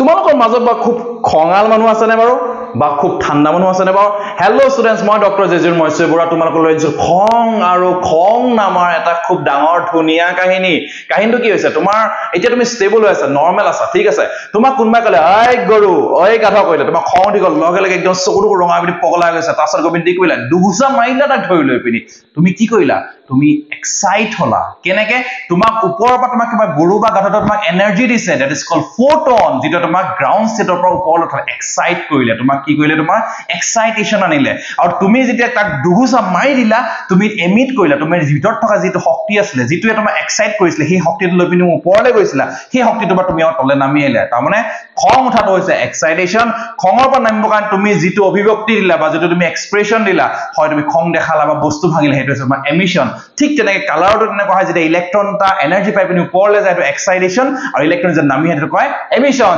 তোমালোকৰ মাজত বা খুব খঙাল মানুহ আছে নে বাৰু বা খুব ঠাণ্ডা মানুহ আছে নে বাৰু হেল্ল' ষ্টুডেন্টস মই ডক্টৰ জেজুৰ মহস্য বৰা তোমালোকক লৈ আহিছো খং আৰু খং নামৰ এটা খুব ডাঙৰ ধুনীয়া কাহিনীটো কি হৈছে তোমাৰ এতিয়া তুমি ষ্টেবল হৈ আছা নৰমাল আছা ঠিক আছে তোমাক কোনবাই কলে আই গৰু ঐ গাধা কইলে তোমাক খং উঠি গল লগে লগে একদম চকুটো ৰঙা পিনি পগলা হৈ গৈছে তাৰছত গবিন দি কইলা দুগুছা মাৰিলা তাক ধৰি লৈ পিনি তুমি কি কইলা তুমি এক্সাইট হলা কেনেকে তোমাক ওপৰৰ পৰা তোমাক কিবা গৰু বা গাধাটো তোমাক এনাৰ্জি দিছে দ্যাট ইজ কল্ড ফোটন যেটো তোমাক গ্ৰাউন্ড ষ্টেটৰ পৰা ওপৰলৈ উঠাই এক্সাইট কৰিলে তোমাক কি কৰিলে তোমাৰ এক্সাইটেশন আনিলে আৰু তুমি যেতিয়া তাক দুগুছা মাৰি দিলা তুমি এমিট কৰিলা তোমাৰ ভিতৰত থকা যেটো শক্তি আছিল যেটোৱে তোমাক এক্সাইট কৰিছিল সেই শক্তিটো লৈ পিনি ওপৰলৈ গৈছিলা সেই শক্তিটো বা তুমি তলে নামি আহিলা তাৰ মানে খং উঠাটো হৈছে এক্সাইটেশন খঙৰ পৰা নামিব কাৰণ তুমি যেটো অভিব্যক্তি দিলা বা যেটো তুমি এক্সপ্ৰেছন দিলা হয় তুমি খং দেখালা বা বস্তু ভাঙিলা হেটো হৈছে তোমাৰ এমিশন ঠিক তেনেকৈ কালাৰটো তেনেকৈ হয় যেতিয়া ইলেক্ট্ৰন টা এনাৰ্জি পাই পিনি ওপৰলৈ যায় এটো এক্সাইটেশন আৰু ইলেক্ট্ৰন যে নামি হেটো কয় এমিশন